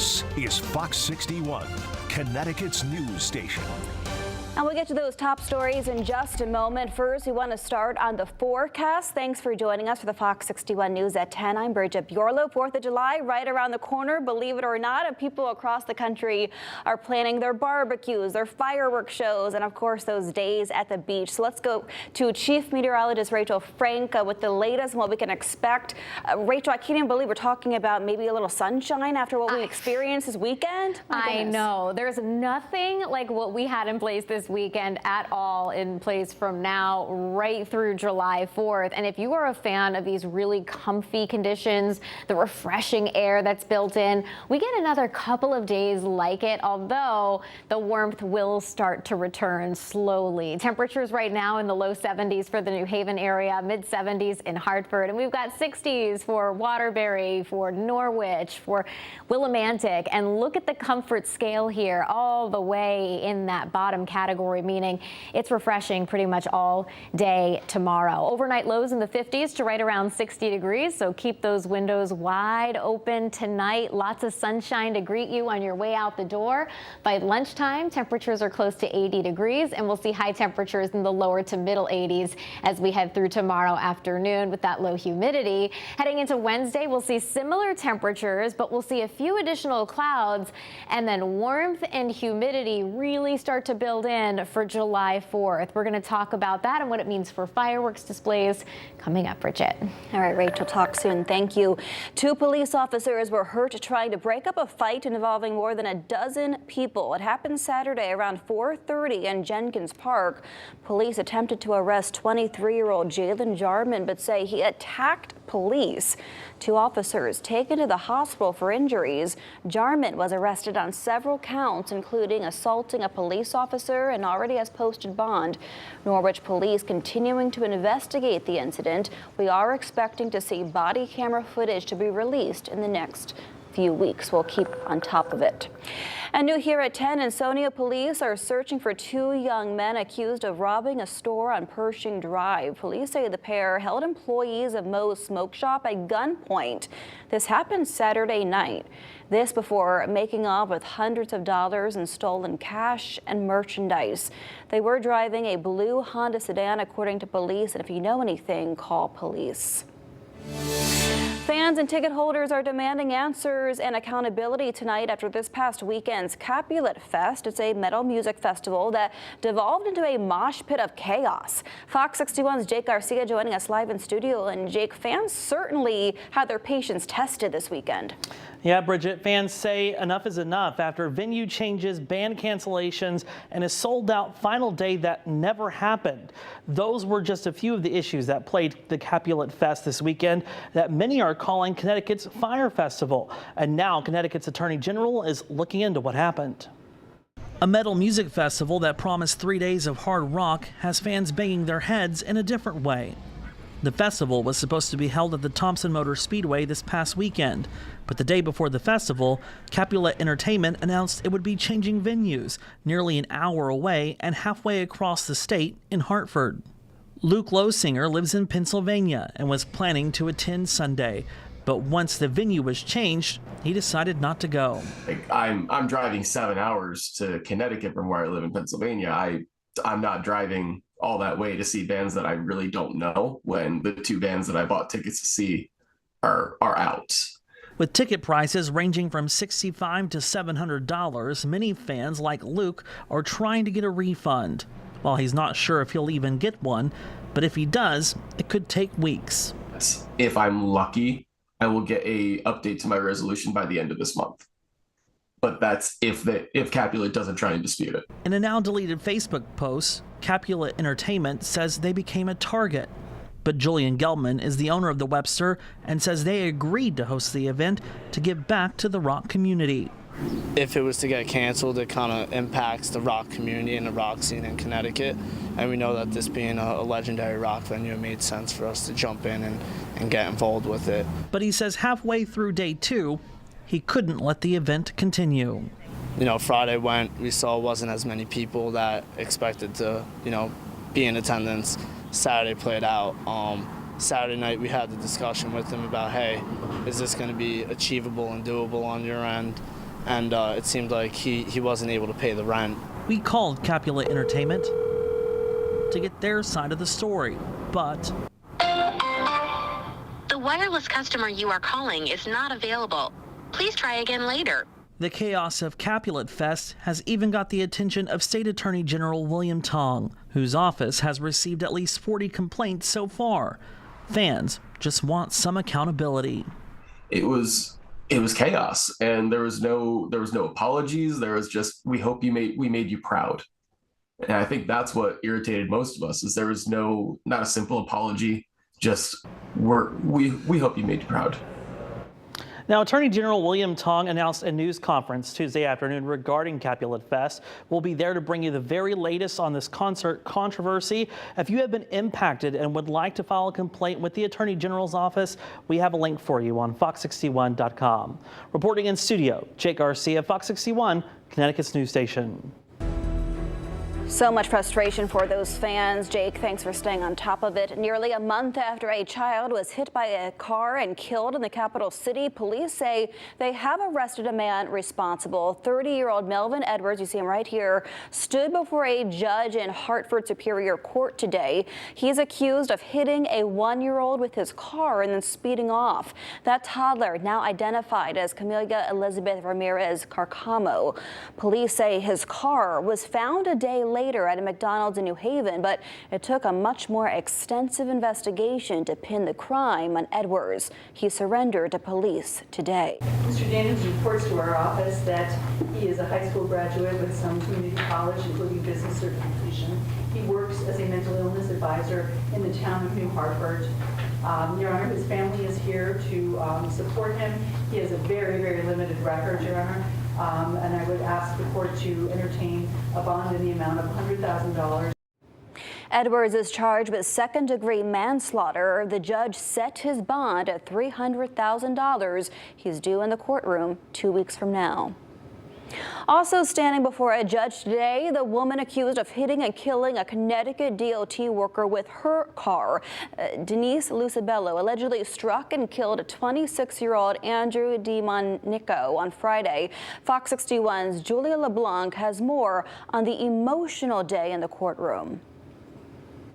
This is Fox 61, Connecticut's news station. And we'll get to those top stories in just a moment. First, we want to start on the forecast. Thanks for joining us for the Fox 61 News at 10. I'm Bridget Bjorlo. 4th of July right around the corner, believe it or not, and people across the country are planning their barbecues, their fireworks shows, and of course those days at the beach. So let's go to Chief Meteorologist Rachel Frank with the latest and what we can expect. Rachel, I can't even believe we're talking about maybe a little sunshine after what we experienced this weekend. I know. There's nothing like what we had in place this weekend at all in place from now right through July 4th. And if you are a fan of these really comfy conditions, the refreshing air that's built in, we get another couple of days like it, although the warmth will start to return slowly. Temperatures right now in the low 70s for the New Haven area, mid 70s in Hartford, and we've got 60s for Waterbury, for Norwich, for Willimantic. And look at the comfort scale here, all the way in that bottom category, meaning it's refreshing pretty much all day tomorrow. Overnight lows in the 50s to right around 60 degrees, so keep those windows wide open tonight. Lots of sunshine to greet you on your way out the door. By lunchtime, temperatures are close to 80 degrees, and we'll see high temperatures in the lower to middle 80s as we head through tomorrow afternoon with that low humidity. Heading into Wednesday, we'll see similar temperatures, but we'll see a few additional clouds, and then warmth and humidity really start to build in for July 4th. We're going to talk about that and what it means for fireworks displays coming up, Bridget. All right, Rachel, talk soon. Thank you. 2 police officers were hurt trying to break up a fight involving more than a dozen people. It happened Saturday around 4:30 in Jenkins Park. Police attempted to arrest 23-year-old Jalen Jarman, but say he attacked police. 2 officers taken to the hospital for injuries. Jarman was arrested on several counts, including assaulting a police officer, and already has posted bond. Norwich police continuing to investigate the incident. We are expecting to see body camera footage to be released in the next few weeks. We'll keep on top of it. And new here at 10, Ansonia police are searching for 2 young men accused of robbing a store on Pershing Drive. Police say the pair held employees of Moe's Smoke Shop at gunpoint. This happened Saturday night. This before making off with hundreds of dollars in stolen cash and merchandise. They were driving a blue Honda sedan, according to police, and if you know anything, call police. Fans and ticket holders are demanding answers and accountability tonight after this past weekend's Capulet Fest. It's a metal music festival that devolved into a mosh pit of chaos. Fox 61's Jake Garcia joining us live in studio. And Jake, fans certainly had their patience tested this weekend. Yeah, Bridget, fans say enough is enough after venue changes, band cancellations, and a sold-out final day that never happened. Those were just a few of the issues that plagued the Capulet Fest this weekend that many are calling Connecticut's Fire Festival. And now Connecticut's Attorney General is looking into what happened. A metal music festival that promised 3 days of hard rock has fans banging their heads in a different way. The festival was supposed to be held at the Thompson Motor Speedway this past weekend, but the day before the festival, Capulet Entertainment announced it would be changing venues nearly an hour away and halfway across the state in Hartford. Luke Lowsinger lives in Pennsylvania and was planning to attend Sunday, but once the venue was changed, he decided not to go. I'm driving 7 hours to Connecticut from where I live in Pennsylvania. I'm not driving all that way to see bands that I really don't know when the 2 bands that I bought tickets to see are out. With ticket prices ranging from $65 to $700, many fans like Luke are trying to get a refund. While he's not sure if he'll even get one, but if he does, it could take weeks. If I'm lucky, I will get a update to my resolution by the end of this month. But that's if Capulet doesn't try and dispute it. In a now deleted Facebook post, Capulet Entertainment says they became a target. But Julian Gelman is the owner of the Webster and says they agreed to host the event to give back to the rock community. If it was to get canceled, it kind of impacts the rock community and the rock scene in Connecticut. And we know that this being a legendary rock venue, it made sense for us to jump in and get involved with it. But he says halfway through day 2, he couldn't let the event continue. You know, Friday we saw wasn't as many people that expected to, be in attendance. Saturday played out. Saturday night we had the discussion with him about, hey, is this going to be achievable and doable on your end? and it seemed like he wasn't able to pay the rent. We called Capulet Entertainment to get their side of the story, but the wireless customer you are calling is not available. Please try again later. the chaos of Capulet Fest has even got the attention of State Attorney General William Tong, whose office has received at least 40 complaints so far. Fans just want some accountability. It was chaos, and there was no apologies. There was just, we made you proud. And I think that's what irritated most of us, is there was not a simple apology, just we hope you made you proud. Now, Attorney General William Tong announced a news conference Tuesday afternoon regarding Capulet Fest. We'll be there to bring you the very latest on this concert controversy. If you have been impacted and would like to file a complaint with the Attorney General's office, we have a link for you on fox61.com. Reporting in studio, Jake Garcia, Fox 61, Connecticut's news station. So much frustration for those fans. Jake, thanks for staying on top of it. Nearly a month after a child was hit by a car and killed in the capital city, police say they have arrested a man responsible. 30-year-old Melvin Edwards, you see him right here, stood before a judge in Hartford Superior Court today. He's accused of hitting a 1-year-old with his car and then speeding off. That toddler, now identified as Camelia Elizabeth Ramirez Carcamo. Police say his car was found a day later at a McDonald's in New Haven, but it took a much more extensive investigation to pin the crime on Edwards. He surrendered to police today. Mr. Daniels reports to our office that he is a high school graduate with some community college, including business certification. He works as a mental illness advisor in the town of New Hartford. Your Honor, his family is here to support him. He has a very, very limited record, Your Honor. And I would ask the court to entertain a bond in the amount of $100,000. Edwards is charged with second-degree manslaughter. The judge set his bond at $300,000. He's due in the courtroom 2 weeks from now. Also standing before a judge today, the woman accused of hitting and killing a Connecticut DOT worker with her car. Denise Lucibello allegedly struck and killed a 26-year-old Andrew DiMonico on Friday. Fox 61's Julia LeBlanc has more on the emotional day in the courtroom.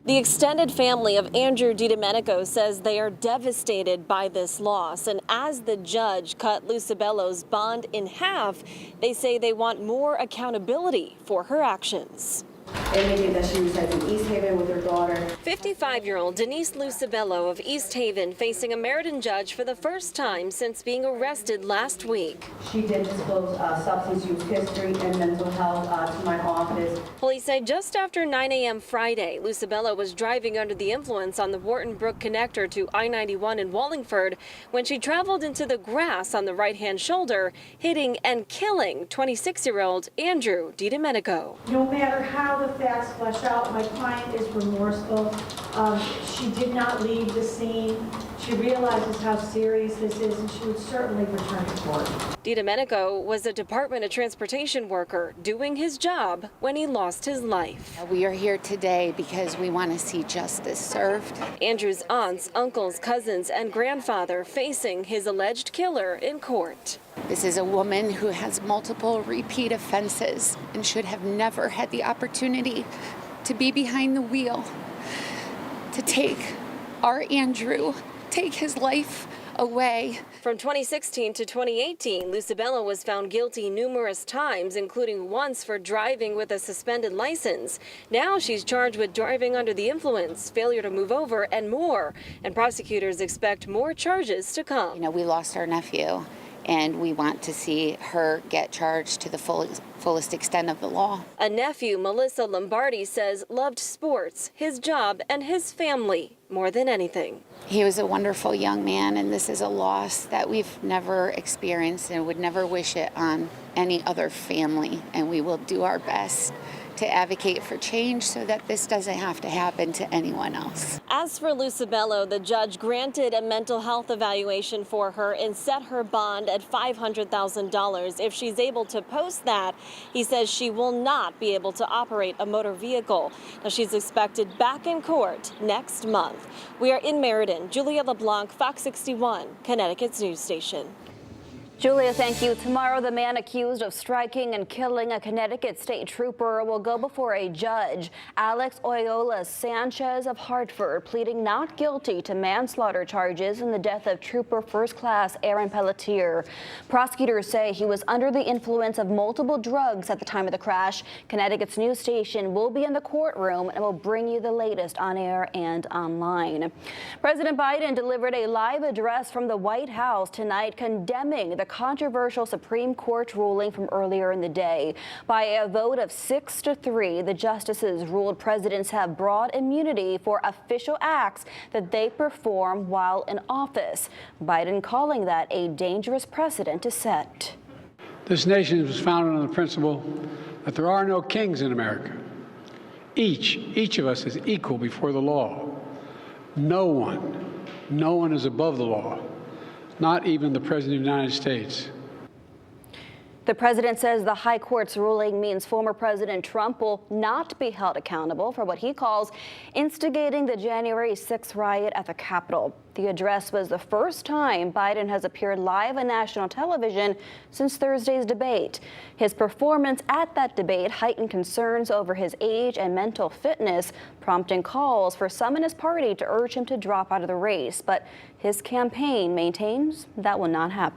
The extended family of Andrew DiDomenico says they are devastated by this loss. And as the judge cut Lucibello's bond in half, they say they want more accountability for her actions. Indicated that she resides in East Haven with her daughter. 55-year-old Denise Lucibello of East Haven facing a Meriden judge for the first time since being arrested last week. She did disclose substance use history and mental health to my office. Police say just after 9 a.m. Friday, Lucibello was driving under the influence on the Wharton Brook connector to I-91 in Wallingford when she traveled into the grass on the right-hand shoulder, hitting and killing 26-year-old Andrew DiDomenico. No matter how the facts flesh out, my client is remorseful. She did not leave the scene. She realizes how serious this is, and she would certainly return to court. DiDomenico was a Department of Transportation worker doing his job when he lost his life. We are here today because we want to see justice served. Andrew's aunts, uncles, cousins, and grandfather facing his alleged killer in court. This is a woman who has multiple repeat offenses and should have never had the opportunity to be behind the wheel, to take our Andrew, take his life away. From 2016 to 2018, Lucibello was found guilty numerous times, including once for driving with a suspended license. Now she's charged with driving under the influence, failure to move over, and more. And prosecutors expect more charges to come. You know, we lost our nephew, and we want to see her get charged to the fullest extent of the law. A nephew, Melissa Lombardi, says loved sports, his job, and his family more than anything. He was a wonderful young man, and this is a loss that we've never experienced and would never wish it on any other family. And we will do our best to advocate for change so that this doesn't have to happen to anyone else. As for Lucibello, the judge granted a mental health evaluation for her and set her bond at $500,000. If she's able to post that, he says she will not be able to operate a motor vehicle. Now, she's expected back in court next month. We are in Meriden. Julia LeBlanc, Fox 61, Connecticut's news station. Julia, thank you. Tomorrow, the man accused of striking and killing a Connecticut state trooper will go before a judge. Alex Oyola Sanchez of Hartford pleading not guilty to manslaughter charges in the death of Trooper First Class Aaron Pelletier. Prosecutors say he was under the influence of multiple drugs at the time of the crash. Connecticut's news station will be in the courtroom and will bring you the latest on air and online. President Biden delivered a live address from the White House tonight condemning the controversial Supreme Court ruling from earlier in the day. By a vote of 6-3, the justices ruled presidents have broad immunity for official acts that they perform while in office. Biden calling that a dangerous precedent to set. This nation was founded on the principle that there are no kings in America. Each of us is equal before the law. No one is above the law. Not even the President of the United States. The president says the high court's ruling means former President Trump will not be held accountable for what he calls instigating the January 6th riot at the Capitol. The address was the first time Biden has appeared live on national television since Thursday's debate. His performance at that debate heightened concerns over his age and mental fitness, prompting calls for some in his party to urge him to drop out of the race. But his campaign maintains that will not happen.